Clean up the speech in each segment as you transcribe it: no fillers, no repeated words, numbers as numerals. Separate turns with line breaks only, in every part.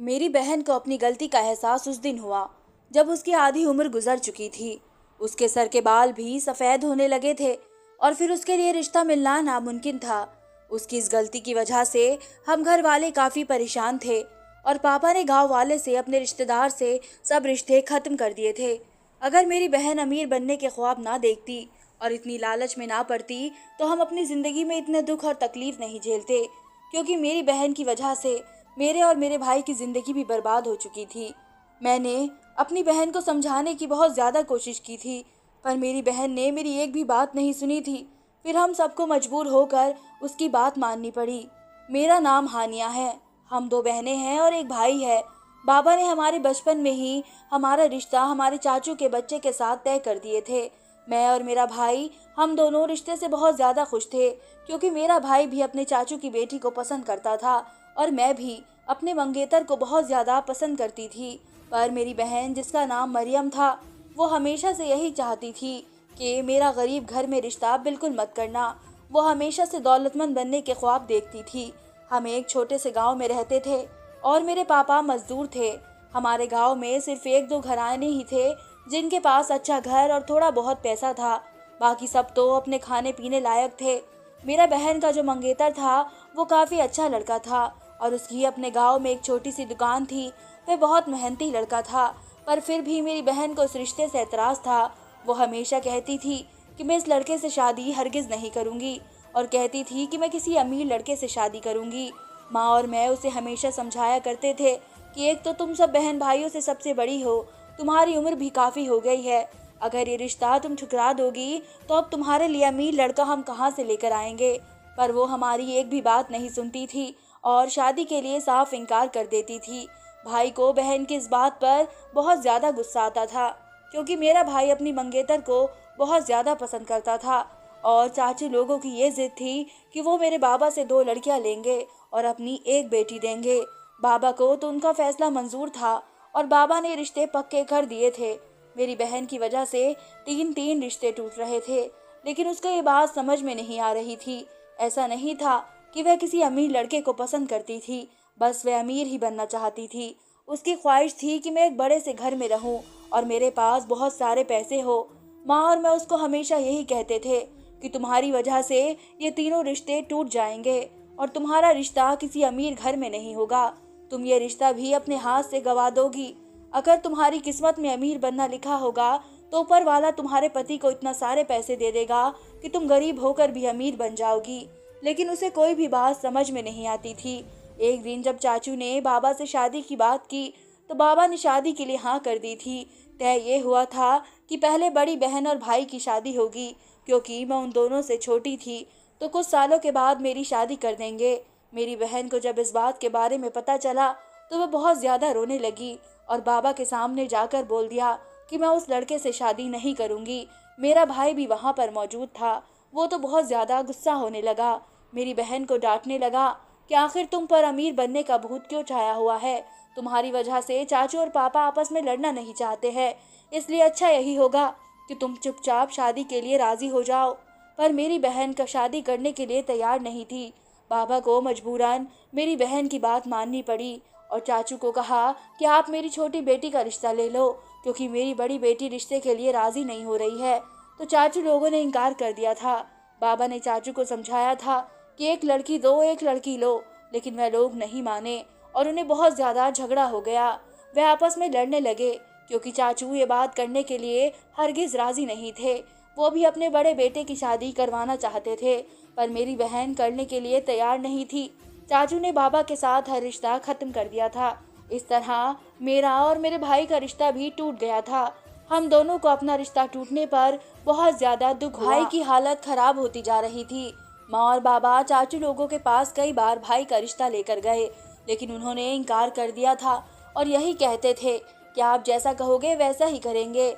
मेरी बहन को अपनी गलती का एहसास उस दिन हुआ जब उसकी आधी उम्र गुजर चुकी थी। उसके सर के बाल भी सफ़ेद होने लगे थे और फिर उसके लिए रिश्ता मिलना नामुमकिन था। उसकी इस गलती की वजह से हम घर वाले काफ़ी परेशान थे और पापा ने गांव वाले से अपने रिश्तेदार से सब रिश्ते ख़त्म कर दिए थे। अगर मेरी बहन अमीर बनने के ख्वाब ना देखती और इतनी लालच में ना पड़ती तो हम अपनी ज़िंदगी में इतने दुख और तकलीफ नहीं झेलते, क्योंकि मेरी बहन की वजह से मेरे और मेरे भाई की ज़िंदगी भी बर्बाद हो चुकी थी। मैंने अपनी बहन को समझाने की बहुत ज़्यादा कोशिश की थी, पर मेरी बहन ने मेरी एक भी बात नहीं सुनी थी। फिर हम सबको मजबूर होकर उसकी बात माननी पड़ी। मेरा नाम हानिया है। हम दो बहनें हैं और एक भाई है। बाबा ने हमारे बचपन में ही हमारा रिश्ता हमारे चाचू के बच्चे के साथ तय कर दिए थे। मैं और मेरा भाई, हम दोनों रिश्ते से बहुत ज़्यादा खुश थे, क्योंकि मेरा भाई भी अपने चाचू की बेटी को पसंद करता था और मैं भी अपने मंगेतर को बहुत ज़्यादा पसंद करती थी। पर मेरी बहन, जिसका नाम मरियम था, वो हमेशा से यही चाहती थी कि मेरा गरीब घर में रिश्ता बिल्कुल मत करना। वो हमेशा से दौलतमंद बनने के ख्वाब देखती थी। हम एक छोटे से गांव में रहते थे और मेरे पापा मजदूर थे। हमारे गांव में सिर्फ एक दो घराने ही थे जिनके पास अच्छा घर और थोड़ा बहुत पैसा था। बाकी सब तो अपने खाने पीने लायक थे। मेरा बहन का जो मंगेतर था वो काफ़ी अच्छा लड़का था और उसकी अपने गांव में एक छोटी सी दुकान थी। वह बहुत मेहनती लड़का था, पर फिर भी मेरी बहन को उस रिश्ते से एतराज़ था। वो हमेशा कहती थी कि मैं इस लड़के से शादी हरगिज़ नहीं करूँगी और कहती थी कि मैं किसी अमीर लड़के से शादी करूँगी। माँ और मैं उसे हमेशा समझाया करते थे कि एक तो तुम सब बहन भाइयों से सबसे बड़ी हो, तुम्हारी उम्र भी काफ़ी हो गई है। अगर ये रिश्ता तुम ठुकरा दोगी तो अब तुम्हारे लिए अमीर लड़का हम कहाँ से लेकर आएंगे। पर वो हमारी एक भी बात नहीं सुनती थी और शादी के लिए साफ इनकार कर देती थी। भाई को बहन की इस बात पर बहुत ज़्यादा गुस्सा आता था, क्योंकि मेरा भाई अपनी मंगेतर को बहुत ज़्यादा पसंद करता था और चाची लोगों की ये जिद थी कि वो मेरे बाबा से दो लड़कियां लेंगे और अपनी एक बेटी देंगे। बाबा को तो उनका फैसला मंजूर था और बाबा ने रिश्ते पक्के कर दिए थे। मेरी बहन की वजह से तीन तीन रिश्ते टूट रहे थे, लेकिन उसको ये बात समझ में नहीं आ रही थी। ऐसा नहीं था कि वह किसी अमीर लड़के को पसंद करती थी, बस वह अमीर ही बनना चाहती थी। उसकी ख्वाहिश थी कि मैं एक बड़े से घर में रहूं और मेरे पास बहुत सारे पैसे हो। माँ और मैं उसको हमेशा यही कहते थे कि तुम्हारी वजह से ये तीनों रिश्ते टूट जाएंगे और तुम्हारा रिश्ता किसी अमीर घर में नहीं होगा। तुम ये रिश्ता भी अपने हाथ से गंवा दोगी। अगर तुम्हारी किस्मत में अमीर बनना लिखा होगा तो ऊपर वाला तुम्हारे पति को इतना सारे पैसे दे देगा कि तुम गरीब होकर भी अमीर बन जाओगी। लेकिन उसे कोई भी बात समझ में नहीं आती थी। एक दिन जब चाचू ने बाबा से शादी की बात की तो बाबा ने शादी के लिए हाँ कर दी थी। तय ये हुआ था कि पहले बड़ी बहन और भाई की शादी होगी, क्योंकि मैं उन दोनों से छोटी थी, तो कुछ सालों के बाद मेरी शादी कर देंगे। मेरी बहन को जब इस बात के बारे में पता चला तो वह बहुत ज़्यादा रोने लगी और बाबा के सामने जाकर बोल दिया कि मैं उस लड़के से शादी नहीं करूँगी। मेरा भाई भी वहाँ पर मौजूद था। वो तो बहुत ज़्यादा गुस्सा होने लगा। मेरी बहन को डांटने लगा कि आखिर तुम पर अमीर बनने का भूत क्यों छाया हुआ है। तुम्हारी वजह से चाचू और पापा आपस में लड़ना नहीं चाहते हैं, इसलिए अच्छा यही होगा कि तुम चुपचाप शादी के लिए राज़ी हो जाओ। पर मेरी बहन का शादी करने के लिए तैयार नहीं थी। बाबा को मजबूरन मेरी बहन की बात माननी पड़ी और चाचू को कहा कि आप मेरी छोटी बेटी का रिश्ता ले लो, क्योंकि मेरी बड़ी बेटी रिश्ते के लिए राज़ी नहीं हो रही है। तो चाचू लोगों ने इनकार कर दिया था। बाबा ने चाचू को समझाया था कि एक लड़की दो, एक लड़की लो, लेकिन वह लोग नहीं माने और उन्हें बहुत ज़्यादा झगड़ा हो गया। वह आपस में लड़ने लगे, क्योंकि चाचू ये बात करने के लिए हरगिज़ राज़ी नहीं थे। वो भी अपने बड़े बेटे की शादी करवाना चाहते थे, पर मेरी बहन करने के लिए तैयार नहीं थी। चाचू ने बाबा के साथ हर रिश्ता ख़त्म कर दिया था। इस तरह मेरा और मेरे भाई का रिश्ता भी टूट गया था। हम दोनों को अपना रिश्ता टूटने पर बहुत ज़्यादा दुख हुआ। भाई की हालत ख़राब होती जा रही थी। माँ और बाबा चाचू लोगों के पास कई बार भाई का रिश्ता लेकर गए, लेकिन उन्होंने इनकार कर दिया था और यही कहते थे कि आप जैसा कहोगे वैसा ही करेंगे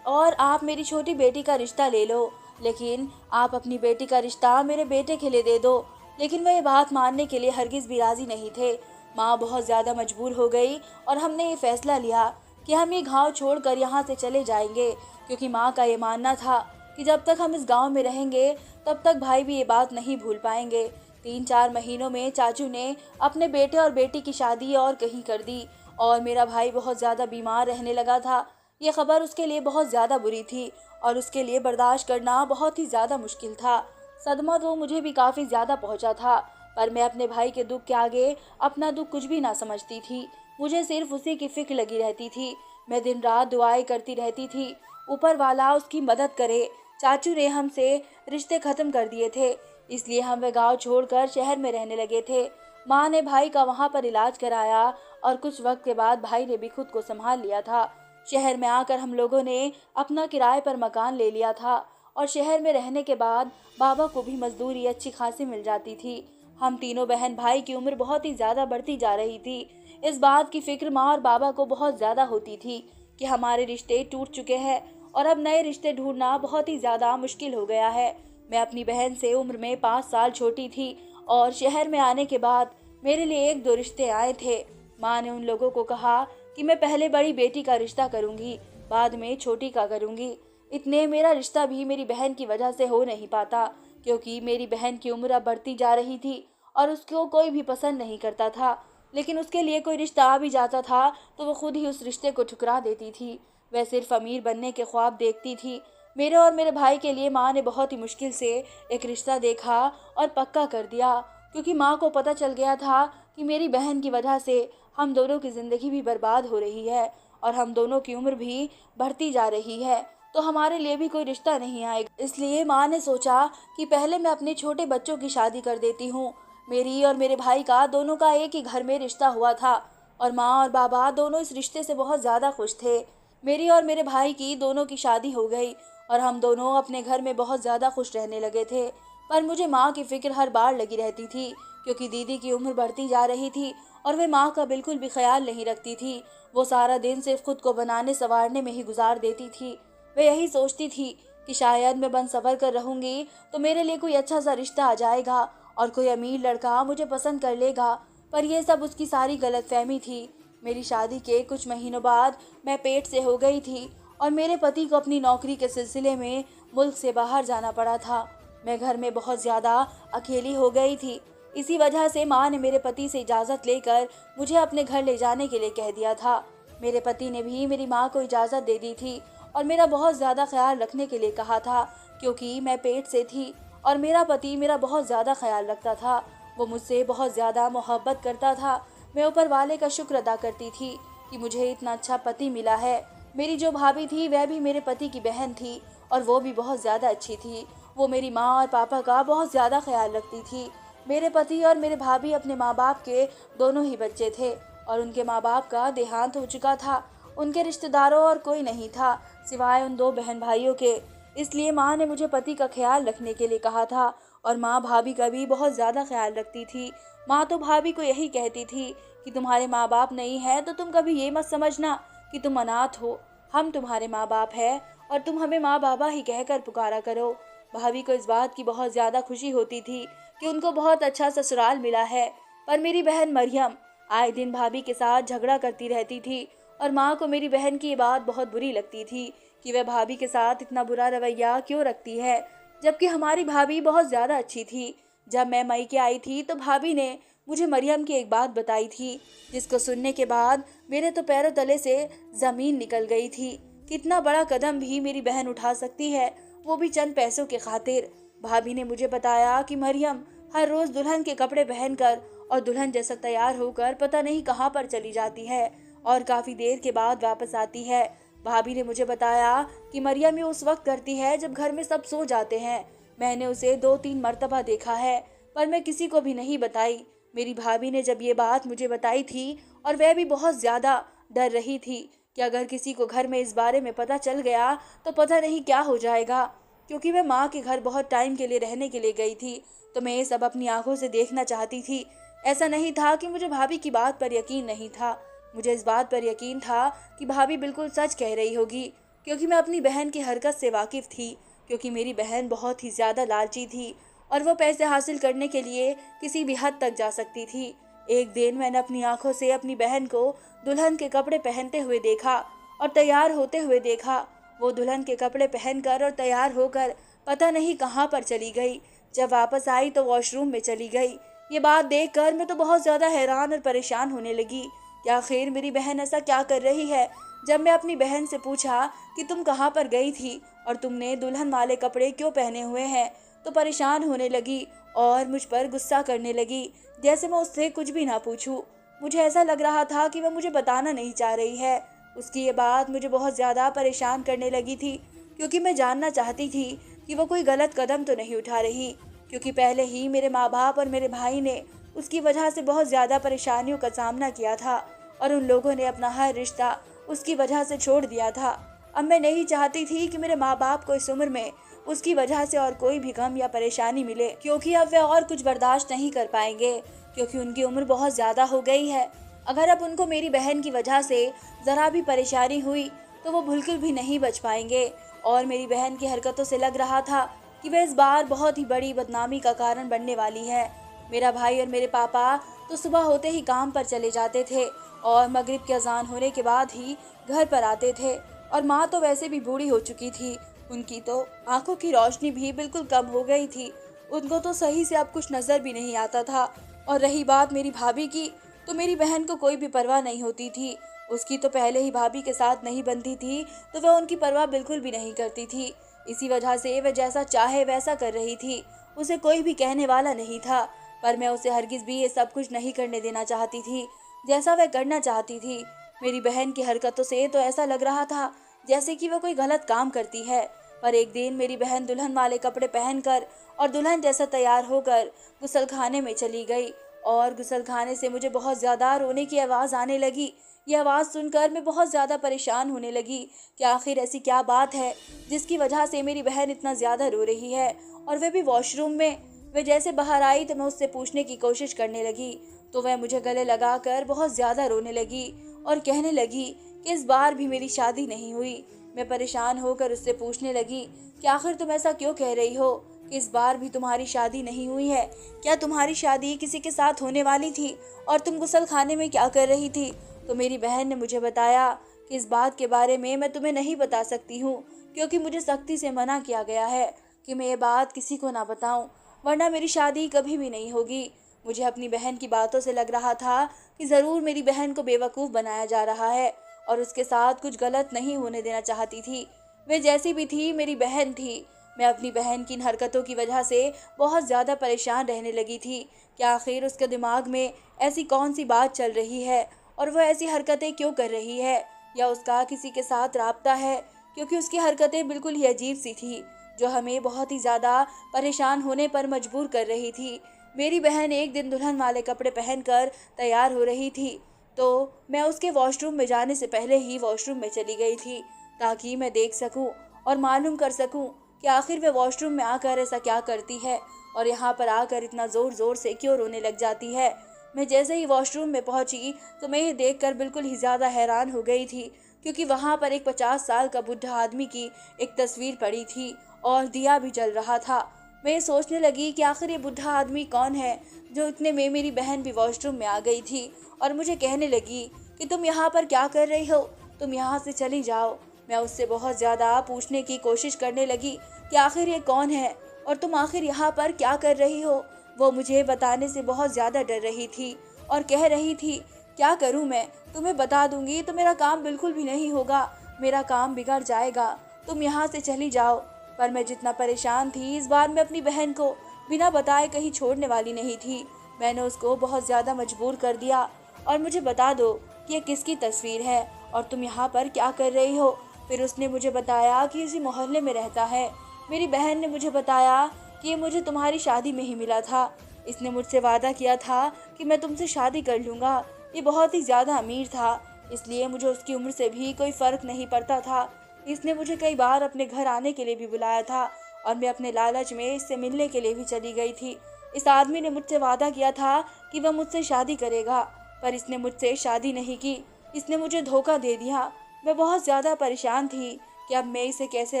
और आप मेरी छोटी बेटी का रिश्ता ले लो, लेकिन आप अपनी बेटी का रिश्ता मेरे बेटे के लिए दे दो। लेकिन वह ये बात मानने के लिए हरगिज़ भी राज़ी नहीं थे। माँ बहुत ज़्यादा मजबूर हो गई और हमने ये फैसला लिया कि हम ये गांव छोड़कर यहाँ से चले जाएंगे, क्योंकि माँ का ये मानना था कि जब तक हम इस गांव में रहेंगे तब तक भाई भी ये बात नहीं भूल पाएंगे 3-4 महीनों में चाचू ने अपने बेटे और बेटी की शादी और कहीं कर दी और मेरा भाई बहुत ज़्यादा बीमार रहने लगा था। ये खबर उसके लिए बहुत ज़्यादा बुरी थी और उसके लिए बर्दाश्त करना बहुत ही ज़्यादा मुश्किल था। सदमा तो मुझे भी काफ़ी ज़्यादा पहुंचा था, पर मैं अपने भाई के दुख के आगे अपना दुख कुछ भी ना समझती थी। मुझे सिर्फ उसी की फिक्र लगी रहती थी। मैं दिन रात दुआएं करती रहती थी, ऊपर वाला उसकी मदद करे। चाचू ने हमसे रिश्ते ख़त्म कर दिए थे, इसलिए हम वे गांव छोड़कर शहर में रहने लगे थे। माँ ने भाई का वहाँ पर इलाज कराया और कुछ वक्त के बाद भाई ने भी खुद को संभाल लिया था। शहर में आकर हम लोगों ने अपना किराए पर मकान ले लिया था और शहर में रहने के बाद बाबा को भी मजदूरी अच्छी खासी मिल जाती थी। हम तीनों बहन भाई की उम्र बहुत ही ज़्यादा बढ़ती जा रही थी। इस बात की फिक्र माँ और बाबा को बहुत ज़्यादा होती थी कि हमारे रिश्ते टूट चुके हैं और अब नए रिश्ते ढूंढना बहुत ही ज़्यादा मुश्किल हो गया है। मैं अपनी बहन से उम्र में 5 साल छोटी थी और शहर में आने के बाद मेरे लिए 1-2 रिश्ते आए थे। माँ ने उन लोगों को कहा कि मैं पहले बड़ी बेटी का रिश्ता करूँगी, बाद में छोटी का करूँगी। इतने मेरा रिश्ता भी मेरी बहन की वजह से हो नहीं पाता, क्योंकि मेरी बहन की उम्र अब बढ़ती जा रही थी और उसको कोई भी पसंद नहीं करता था। लेकिन उसके लिए कोई रिश्ता आ भी जाता था तो वो खुद ही उस रिश्ते को ठुकरा देती थी। वह सिर्फ अमीर बनने के ख्वाब देखती थी। मेरे और मेरे भाई के लिए माँ ने बहुत ही मुश्किल से एक रिश्ता देखा और पक्का कर दिया, क्योंकि माँ को पता चल गया था कि मेरी बहन की वजह से हम दोनों की ज़िंदगी भी बर्बाद हो रही है और हम दोनों की उम्र भी बढ़ती जा रही है, तो हमारे लिए भी कोई रिश्ता नहीं आएगा। इसलिए माँ ने सोचा कि पहले मैं अपने छोटे बच्चों की शादी कर देती हूँ। मेरी और मेरे भाई का दोनों का एक ही घर में रिश्ता हुआ था और माँ और बाबा दोनों इस रिश्ते से बहुत ज़्यादा खुश थे। मेरी और मेरे भाई की दोनों की शादी हो गई और हम दोनों अपने घर में बहुत ज़्यादा खुश रहने लगे थे। पर मुझे माँ की फिक्र हर बार लगी रहती थी, क्योंकि दीदी की उम्र बढ़ती जा रही थी और वे माँ का बिल्कुल भी ख्याल नहीं रखती थी। वो सारा दिन सिर्फ खुद को बनाने संवारने में ही गुजार देती थी। वे यही सोचती थी कि शायद मैं बन संवर कर रहूँगी तो मेरे लिए कोई अच्छा सा रिश्ता आ जाएगा और कोई अमीर लड़का मुझे पसंद कर लेगा। पर यह सब उसकी सारी गलतफहमी थी। मेरी शादी के कुछ महीनों बाद मैं पेट से हो गई थी और मेरे पति को अपनी नौकरी के सिलसिले में मुल्क से बाहर जाना पड़ा था। मैं घर में बहुत ज़्यादा अकेली हो गई थी। इसी वजह से माँ ने मेरे पति से इजाज़त लेकर मुझे अपने घर ले जाने के लिए कह दिया था। मेरे पति ने भी मेरी माँ को इजाज़त दे दी थी और मेरा बहुत ज़्यादा ख्याल रखने के लिए कहा था, क्योंकि मैं पेट से थी और मेरा पति मेरा बहुत ज़्यादा ख्याल रखता था। वो मुझसे बहुत ज़्यादा मोहब्बत करता था। मैं ऊपर वाले का शुक्र अदा करती थी कि मुझे इतना अच्छा पति मिला है। मेरी जो भाभी थी वह भी मेरे पति की बहन थी और वो भी बहुत ज़्यादा अच्छी थी। वो मेरी माँ और पापा का बहुत ज़्यादा ख्याल रखती थी। मेरे पति और मेरे भाभी अपने माँ बाप के दोनों ही बच्चे थे और उनके माँ बाप का देहांत हो चुका था। उनके रिश्तेदारों और कोई नहीं था सिवाय उन 2 बहन भाइयों के। इसलिए माँ ने मुझे पति का ख्याल रखने के लिए कहा था और माँ भाभी का भी बहुत ज़्यादा ख्याल रखती थी। माँ तो भाभी को यही कहती थी कि तुम्हारे माँ बाप नहीं हैं तो तुम कभी ये मत समझना कि तुम अनाथ हो। हम तुम्हारे माँ बाप हैं और तुम हमें माँ बाबा ही कहकर पुकारा करो। भाभी को इस बात की बहुत ज़्यादा खुशी होती थी कि उनको बहुत अच्छा ससुराल मिला है। पर मेरी बहन मरियम आए दिन भाभी के साथ झगड़ा करती रहती थी और माँ को मेरी बहन की ये बात बहुत बुरी लगती थी कि वह भाभी के साथ इतना बुरा रवैया क्यों रखती है, जबकि हमारी भाभी बहुत ज़्यादा अच्छी थी। जब मैं मई के आई थी तो भाभी ने मुझे मरियम की एक बात बताई थी, जिसको सुनने के बाद मेरे तो पैरों तले से ज़मीन निकल गई थी। कितना बड़ा कदम भी मेरी बहन उठा सकती है, वो भी चंद पैसों के खातिर। भाभी ने मुझे बताया कि मरियम हर रोज़ दुल्हन के कपड़े पहनकर और दुल्हन जैसा तैयार होकर पता नहीं कहाँ पर चली जाती है और काफ़ी देर के बाद वापस आती है। भाभी ने मुझे बताया कि मरियम ये उस वक्त करती है जब घर में सब सो जाते हैं। मैंने उसे 2-3 मर्तबा देखा है, पर मैं किसी को भी नहीं बताई। मेरी भाभी ने जब ये बात मुझे बताई थी और वह भी बहुत ज़्यादा डर रही थी कि अगर किसी को घर में इस बारे में पता चल गया तो पता नहीं क्या हो जाएगा, क्योंकि मैं माँ के घर बहुत टाइम के लिए रहने के लिए गई थी तो मैं ये सब अपनी आंखों से देखना चाहती थी। ऐसा नहीं था कि मुझे भाभी की बात पर यकीन नहीं था, मुझे इस बात पर यकीन था कि भाभी बिल्कुल सच कह रही होगी, क्योंकि मैं अपनी बहन की हरकत से वाकिफ़ थी। क्योंकि मेरी बहन बहुत ही ज़्यादा लालची थी और वो पैसे हासिल करने के लिए किसी भी हद तक जा सकती थी। एक दिन मैंने अपनी आंखों से अपनी बहन को दुल्हन के कपड़े पहनते हुए देखा और तैयार होते हुए देखा। वो दुल्हन के कपड़े पहनकर और तैयार होकर पता नहीं कहाँ पर चली गई। जब वापस आई तो वॉशरूम में चली गई। ये बात देखकर मैं तो बहुत ज़्यादा हैरान और परेशान होने लगी कि आखिर मेरी बहन ऐसा क्या कर रही है। जब मैं अपनी बहन से पूछा कि तुम कहाँ पर गई थी और तुमने दुल्हन वाले कपड़े क्यों पहने हुए हैं, तो परेशान होने लगी और मुझ पर गुस्सा करने लगी, जैसे मैं उससे कुछ भी ना पूछूं। मुझे ऐसा लग रहा था कि वह मुझे बताना नहीं चाह रही है। उसकी ये बात मुझे बहुत ज़्यादा परेशान करने लगी थी, क्योंकि मैं जानना चाहती थी कि वो कोई गलत कदम तो नहीं उठा रही, क्योंकि पहले ही मेरे माँ बाप और मेरे भाई ने उसकी वजह से बहुत ज़्यादा परेशानियों का सामना किया था और उन लोगों ने अपना हर रिश्ता उसकी वजह से छोड़ दिया था। अब मैं नहीं चाहती थी कि मेरे माँ बाप को इस उम्र में उसकी वजह से और कोई भी गम या परेशानी मिले, क्योंकि अब वे और कुछ बर्दाश्त नहीं कर पाएंगे, क्योंकि उनकी उम्र बहुत ज़्यादा हो गई है। अगर अब उनको मेरी बहन की वजह से ज़रा भी परेशानी हुई तो वो बिल्कुल भी नहीं बच पाएंगे। और मेरी बहन की हरकतों से लग रहा था कि वह इस बार बहुत ही बड़ी बदनामी का कारण बनने वाली है। मेरा भाई और मेरे पापा तो सुबह होते ही काम पर चले जाते थे और मगरिब की अजान होने के बाद ही घर पर आते थे। और माँ तो वैसे भी बूढ़ी हो चुकी थी, उनकी तो आंखों की रोशनी भी बिल्कुल कम हो गई थी, उनको तो सही से अब कुछ नज़र भी नहीं आता था। और रही बात मेरी भाभी की, तो मेरी बहन को कोई भी परवाह नहीं होती थी। उसकी तो पहले ही भाभी के साथ नहीं बनती थी, तो वह उनकी परवाह बिल्कुल भी नहीं करती थी। इसी वजह से वह जैसा चाहे वैसा कर रही थी, उसे कोई भी कहने वाला नहीं था। पर मैं उसे हरगिज़ भी ये सब कुछ नहीं करने देना चाहती थी जैसा वह करना चाहती थी। मेरी बहन की हरकतों से तो ऐसा लग रहा था जैसे कि वह कोई गलत काम करती है। पर एक दिन मेरी बहन दुल्हन वाले कपड़े पहनकर और दुल्हन जैसा तैयार होकर गुसलखाने में चली गई और गुसलखाने से मुझे बहुत ज़्यादा रोने की आवाज़ आने लगी। यह आवाज़ सुनकर मैं बहुत ज़्यादा परेशान होने लगी कि आखिर ऐसी क्या बात है जिसकी वजह से मेरी बहन इतना ज़्यादा रो रही है, और वह भी वॉशरूम में। वह जैसे बाहर आई तो मैं उससे पूछने की कोशिश करने लगी, तो वह मुझे गले लगाकर बहुत ज़्यादा रोने लगी और कहने लगी कि इस बार भी मेरी शादी नहीं हुई। मैं परेशान होकर उससे पूछने लगी कि आखिर तुम ऐसा क्यों कह रही हो कि इस बार भी तुम्हारी शादी नहीं हुई है? क्या तुम्हारी शादी किसी के साथ होने वाली थी और तुम गुसल खाने में क्या कर रही थी? तो मेरी बहन ने मुझे बताया कि इस बात के बारे में मैं तुम्हें नहीं बता सकती हूँ, क्योंकि मुझे सख्ती से मना किया गया है कि मैं ये बात किसी को ना बताऊं, वरना मेरी शादी कभी भी नहीं होगी। मुझे अपनी बहन की बातों से लग रहा था कि ज़रूर मेरी बहन को बेवकूफ़ बनाया जा रहा है और उसके साथ कुछ गलत नहीं होने देना चाहती थी। वे जैसी भी थी मेरी बहन थी। मैं अपनी बहन की इन हरकतों की वजह से बहुत ज़्यादा परेशान रहने लगी थी कि आखिर उसके दिमाग में ऐसी कौन सी बात चल रही है और वह ऐसी हरकतें क्यों कर रही है, या उसका किसी के साथ राब्ता है, क्योंकि उसकी हरकतें बिल्कुल ही अजीब सी थी जो हमें बहुत ही ज़्यादा परेशान होने पर मजबूर कर रही थी। मेरी बहन एक दिन दुल्हन वाले कपड़े पहनकर तैयार हो रही थी, तो मैं उसके वॉशरूम में जाने से पहले ही वॉशरूम में चली गई थी ताकि मैं देख सकूं और मालूम कर सकूं कि आखिर वह वॉशरूम में आकर ऐसा क्या करती है और यहाँ पर आकर इतना ज़ोर ज़ोर से क्यों रोने लग जाती है। मैं जैसे ही वॉशरूम में पहुंची तो मैं ये देखकर बिल्कुल ही ज़्यादा हैरान हो गई थी, क्योंकि वहाँ पर एक 50 साल का बुढ़ा आदमी की एक तस्वीर पड़ी थी और दिया भी जल रहा था। मैं ये सोचने लगी कि आखिर ये बुढ़ा आदमी कौन है जो इतने में मेरी बहन भी वॉशरूम में आ गई थी और मुझे कहने लगी कि तुम यहाँ पर क्या कर रही हो, तुम यहाँ से चली जाओ। मैं उससे बहुत ज़्यादा पूछने की कोशिश करने लगी कि आखिर ये कौन है और तुम आखिर यहाँ पर क्या कर रही हो। वो मुझे बताने से बहुत ज़्यादा डर रही थी और कह रही थी, क्या करूँ मैं, तुम्हें बता दूंगी तो मेरा काम बिल्कुल भी नहीं होगा, मेरा काम बिगड़ जाएगा, तुम यहाँ से चली जाओ। पर मैं जितना परेशान थी, इस बार मैं अपनी बहन को बिना बताए कहीं छोड़ने वाली नहीं थी। मैंने उसको बहुत ज़्यादा मजबूर कर दिया और मुझे बता दो कि ये किसकी तस्वीर है और तुम यहाँ पर क्या कर रही हो। फिर उसने मुझे बताया कि इसी मोहल्ले में रहता है। मेरी बहन ने मुझे बताया कि ये मुझे तुम्हारी शादी में ही मिला था, इसने मुझसे वादा किया था कि मैं तुमसे शादी कर लूँगा। ये बहुत ही ज़्यादा अमीर था, इसलिए मुझे उसकी उम्र से भी कोई फ़र्क नहीं पड़ता था। इसने मुझे कई बार अपने घर आने के लिए भी बुलाया था और मैं अपने लालच में इससे मिलने के लिए भी चली गई थी। इस आदमी ने मुझसे वादा किया था कि वह मुझसे शादी करेगा, पर इसने मुझसे शादी नहीं की, इसने मुझे धोखा दे दिया। मैं बहुत ज़्यादा परेशान थी कि अब मैं इसे कैसे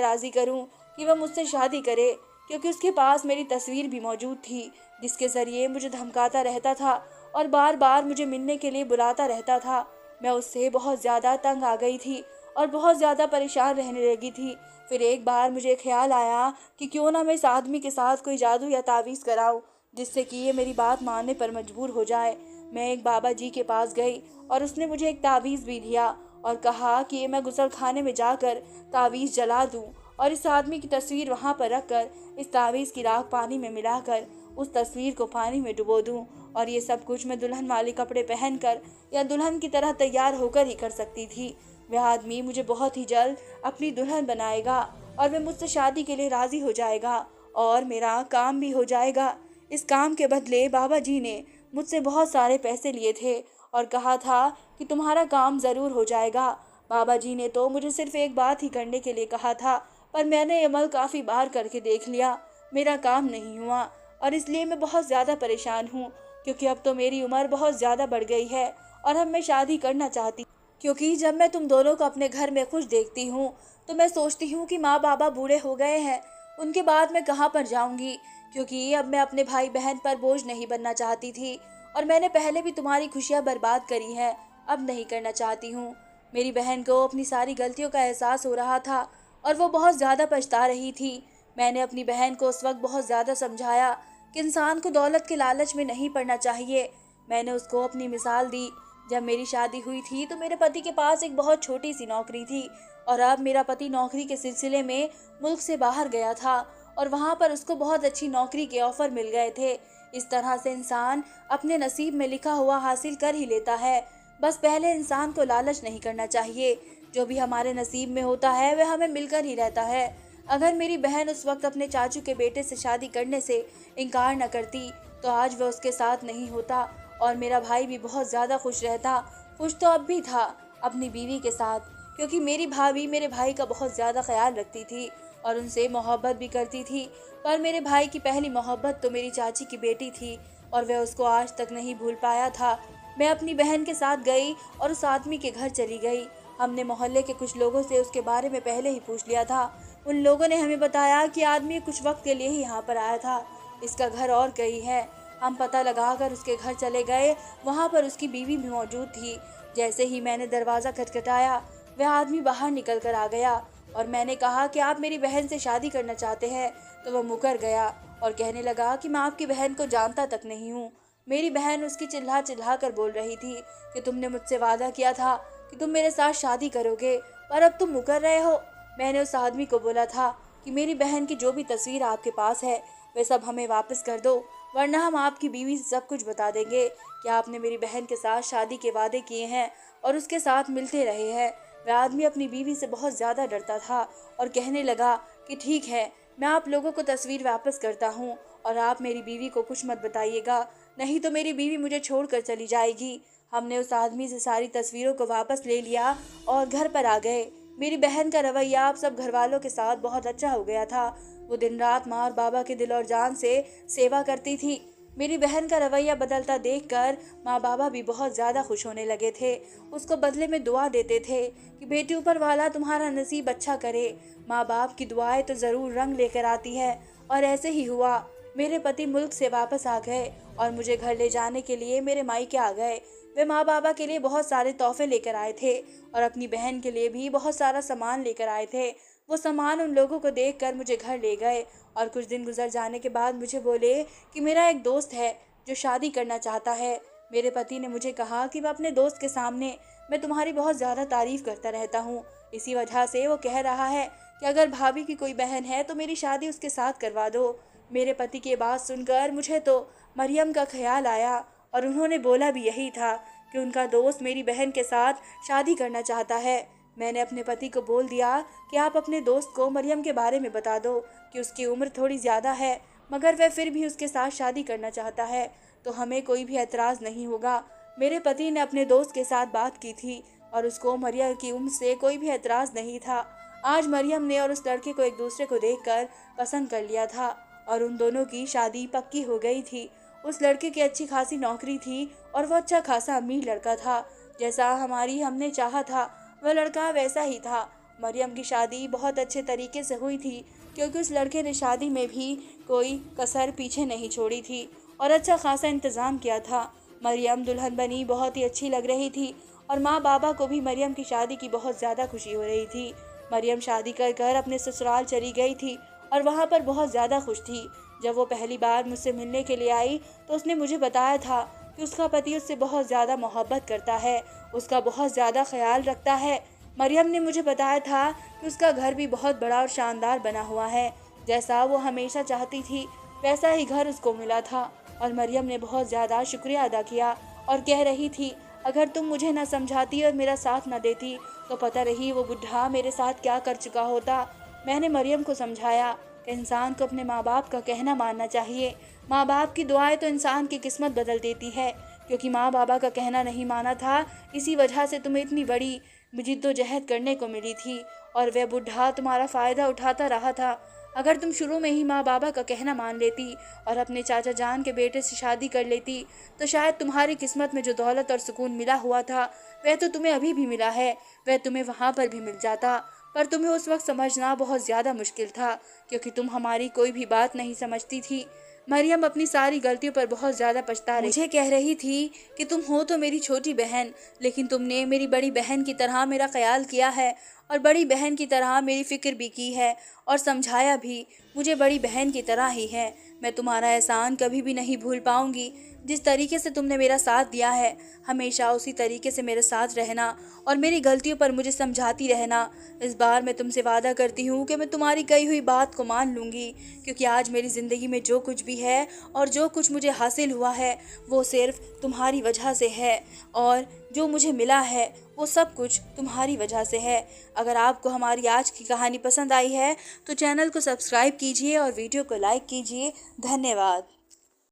राज़ी करूं कि वह मुझसे शादी करे, क्योंकि उसके पास मेरी तस्वीर भी मौजूद थी जिसके ज़रिए मुझे धमकाता रहता था और बार बार मुझे मिलने के लिए बुलाता रहता था। मैं उससे बहुत ज़्यादा तंग आ गई थी और बहुत ज़्यादा परेशान रहने लगी थी। फिर एक बार मुझे ख्याल आया कि क्यों ना मैं इस आदमी के साथ कोई जादू या तावीज़ कराऊं, जिससे कि ये मेरी बात मानने पर मजबूर हो जाए। मैं एक बाबा जी के पास गई और उसने मुझे एक तावीज़ भी दिया और कहा कि ये मैं गुसल खाने में जाकर तावीज़ जला दूं और इस आदमी की तस्वीर वहां पर रखकर इस तावीज़ की राख पानी में मिलाकर उस तस्वीर को पानी में डुबो दूं, और ये सब कुछ मैं दुल्हन वाले कपड़े पहनकर या दुल्हन की तरह तैयार होकर ही कर सकती थी। वह आदमी मुझे बहुत ही जल्द अपनी दुल्हन बनाएगा और वह मुझसे शादी के लिए राजी हो जाएगा और मेरा काम भी हो जाएगा। इस काम के बदले बाबा जी ने मुझसे बहुत सारे पैसे लिए थे और कहा था कि तुम्हारा काम ज़रूर हो जाएगा। बाबा जी ने तो मुझे सिर्फ एक बात ही करने के लिए कहा था, पर मैंने ये अमल काफ़ी बार करके देख लिया, मेरा काम नहीं हुआ और इसलिए मैं बहुत ज़्यादा परेशान हूँ, क्योंकि अब तो मेरी उम्र बहुत ज़्यादा बढ़ गई है और अब मैं शादी करना चाहती, क्योंकि जब मैं तुम दोनों को अपने घर में खुश देखती हूँ तो मैं सोचती हूँ कि माँ बाबा बूढ़े हो गए हैं, उनके बाद मैं कहाँ पर जाऊँगी, क्योंकि अब मैं अपने भाई बहन पर बोझ नहीं बनना चाहती थी और मैंने पहले भी तुम्हारी खुशियाँ बर्बाद करी हैं, अब नहीं करना चाहती हूँ। मेरी बहन को अपनी सारी गलतियों का एहसास हो रहा था और वो बहुत ज़्यादा पछता रही थी। मैंने अपनी बहन को उस वक्त बहुत ज़्यादा समझाया कि इंसान को दौलत के लालच में नहीं पड़ना चाहिए। मैंने उसको अपनी मिसाल दी। जब मेरी शादी हुई थी तो मेरे पति के पास एक बहुत छोटी सी नौकरी थी और अब मेरा पति नौकरी के सिलसिले में मुल्क से बाहर गया था और वहाँ पर उसको बहुत अच्छी नौकरी के ऑफर मिल गए थे। इस तरह से इंसान अपने नसीब में लिखा हुआ हासिल कर ही लेता है। बस पहले इंसान को लालच नहीं करना चाहिए। जो भी हमारे नसीब में होता है वह हमें मिलकर ही रहता है। अगर मेरी बहन उस वक्त अपने चाचू के बेटे से शादी करने से इनकार न करती तो आज वह उसके साथ नहीं होता और मेरा भाई भी बहुत ज़्यादा खुश रहता। खुश तो अब भी था अपनी बीवी के साथ, क्योंकि मेरी भाभी मेरे भाई का बहुत ज़्यादा ख्याल रखती थी और उनसे मोहब्बत भी करती थी। पर मेरे भाई की पहली मोहब्बत तो मेरी चाची की बेटी थी और वह उसको आज तक नहीं भूल पाया था। मैं अपनी बहन के साथ गई और उस आदमी के घर चली गई। हमने मोहल्ले के कुछ लोगों से उसके बारे में पहले ही पूछ लिया था। उन लोगों ने हमें बताया कि आदमी कुछ वक्त के लिए ही यहाँ पर आया था, इसका घर और कहीं है। हम पता लगाकर उसके घर चले गए, वहाँ पर उसकी बीवी भी मौजूद थी। जैसे ही मैंने दरवाज़ा खटखटाया वह आदमी बाहर निकल कर आ गया और मैंने कहा कि आप मेरी बहन से शादी करना चाहते हैं, तो वह मुकर गया और कहने लगा कि मैं आपकी बहन को जानता तक नहीं हूँ। मेरी बहन उसकी चिल्ला चिल्ला कर बोल रही थी कि तुमने मुझसे वादा किया था कि तुम मेरे साथ शादी करोगे, पर अब तुम मुकर रहे हो। मैंने उस आदमी को बोला था कि मेरी बहन की जो भी तस्वीर आपके पास है वह सब हमें वापस कर दो, वरना हम आपकी बीवी से सब कुछ बता देंगे कि आपने मेरी बहन के साथ शादी के वादे किए हैं और उसके साथ मिलते रहे हैं। वह आदमी अपनी बीवी से बहुत ज़्यादा डरता था और कहने लगा कि ठीक है, मैं आप लोगों को तस्वीर वापस करता हूँ और आप मेरी बीवी को कुछ मत बताइएगा, नहीं तो मेरी बीवी मुझे छोड़कर चली जाएगी। हमने उस आदमी से सारी तस्वीरों को वापस ले लिया और घर पर आ गए। मेरी बहन का रवैया आप सब घर वालों के साथ बहुत अच्छा हो गया था। वो दिन रात माँ और बाबा के दिल और जान से सेवा करती थी। मेरी बहन का रवैया बदलता देखकर माँ बाबा भी बहुत ज़्यादा खुश होने लगे थे। उसको बदले में दुआ देते थे कि बेटी ऊपर वाला तुम्हारा नसीब अच्छा करे। माँ बाप की दुआएं तो ज़रूर रंग लेकर आती है और ऐसे ही हुआ। मेरे पति मुल्क से वापस आ गए और मुझे घर ले जाने के लिए मेरे मायके आ गए। वे माँ बाबा के लिए बहुत सारे तोहफे लेकर आए थे और अपनी बहन के लिए भी बहुत सारा सामान लेकर आए थे। वो सामान उन लोगों को देखकर मुझे घर ले गए और कुछ दिन गुजर जाने के बाद मुझे बोले कि मेरा एक दोस्त है जो शादी करना चाहता है। मेरे पति ने मुझे कहा कि मैं अपने दोस्त के सामने मैं तुम्हारी बहुत ज़्यादा तारीफ़ करता रहता हूँ, इसी वजह से वो कह रहा है कि अगर भाभी की कोई बहन है तो मेरी शादी उसके साथ करवा दो। मेरे पति की बात सुनकर मुझे तो मरियम का ख्याल आया और उन्होंने बोला भी यही था कि उनका दोस्त मेरी बहन के साथ शादी करना चाहता है। मैंने अपने पति को बोल दिया कि आप अपने दोस्त को मरियम के बारे में बता दो कि उसकी उम्र थोड़ी ज़्यादा है, मगर वह फिर भी उसके साथ शादी करना चाहता है, तो हमें कोई भी एतराज़ नहीं होगा। मेरे पति ने अपने दोस्त के साथ बात की थी और उसको मरियम की उम्र से कोई भी एतराज़ नहीं था। आज मरियम ने और उस लड़के को एक दूसरे को देखकर पसंद कर लिया था और उन दोनों की शादी पक्की हो गई थी। उस लड़के की अच्छी खासी नौकरी थी और वह अच्छा खासा अमीर लड़का था। जैसा हमने चाहा था वह लड़का वैसा ही था। मरियम की शादी बहुत अच्छे तरीके से हुई थी, क्योंकि उस लड़के ने शादी में भी कोई कसर पीछे नहीं छोड़ी थी और अच्छा खासा इंतज़ाम किया था। मरियम दुल्हन बनी बहुत ही अच्छी लग रही थी और माँ बाबा को भी मरियम की शादी की बहुत ज़्यादा खुशी हो रही थी। मरियम शादी कर कर अपने ससुराल चली गई थी और वहाँ पर बहुत ज़्यादा खुश थी। जब वो पहली बार मुझसे मिलने के लिए आई तो उसने मुझे बताया था कि उसका पति उससे बहुत ज़्यादा मोहब्बत करता है, उसका बहुत ज़्यादा ख्याल रखता है। मरियम ने मुझे बताया था कि उसका घर भी बहुत बड़ा और शानदार बना हुआ है, जैसा वो हमेशा चाहती थी वैसा ही घर उसको मिला था। और मरियम ने बहुत ज़्यादा शुक्रिया अदा किया और कह रही थी, अगर तुम मुझे ना समझाती और मेरा साथ ना देती तो पता रही वो बुढ़ा मेरे साथ क्या कर चुका होता। मैंने मरियम को समझाया कि इंसान को अपने माँ बाप का कहना मानना चाहिए। माँ बाप की दुआएं तो इंसान की किस्मत बदल देती है। क्योंकि माँ बाबा का कहना नहीं माना था, इसी वजह से तुम्हें इतनी बड़ी जिद्दोजहद करने को मिली थी और वह बुढ़ा तुम्हारा फ़ायदा उठाता रहा था। अगर तुम शुरू में ही माँ बाबा का कहना मान लेती और अपने चाचा जान के बेटे से शादी कर लेती तो शायद तुम्हारी किस्मत में जो दौलत और सुकून मिला हुआ था वह तो तुम्हें अभी भी मिला है, वह तुम्हें वहाँ पर भी मिल जाता। पर तुम्हें उस वक्त समझना बहुत ज़्यादा मुश्किल था क्योंकि तुम हमारी कोई भी बात नहीं समझती थी। मरियम अपनी सारी गलतियों पर बहुत ज़्यादा पछता रही, मुझे कह रही थी कि तुम हो तो मेरी छोटी बहन, लेकिन तुमने मेरी बड़ी बहन की तरह मेरा ख्याल किया है और बड़ी बहन की तरह मेरी फ़िक्र भी की है और समझाया भी। मुझे बड़ी बहन की तरह ही है। मैं तुम्हारा एहसान कभी भी नहीं भूल पाऊंगी। जिस तरीके से तुमने मेरा साथ दिया है हमेशा उसी तरीके से मेरे साथ रहना और मेरी गलतियों पर मुझे समझाती रहना। इस बार मैं तुमसे वादा करती हूँ कि मैं तुम्हारी कही हुई बात को मान लूँगी, क्योंकि आज मेरी ज़िंदगी में जो कुछ भी है और जो कुछ मुझे हासिल हुआ है वो सिर्फ तुम्हारी वजह से है और जो मुझे मिला है वो सब कुछ तुम्हारी वजह से है। अगर आपको हमारी आज की कहानी पसंद आई है तो चैनल को सब्सक्राइब कीजिए और वीडियो को लाइक कीजिए। धन्यवाद।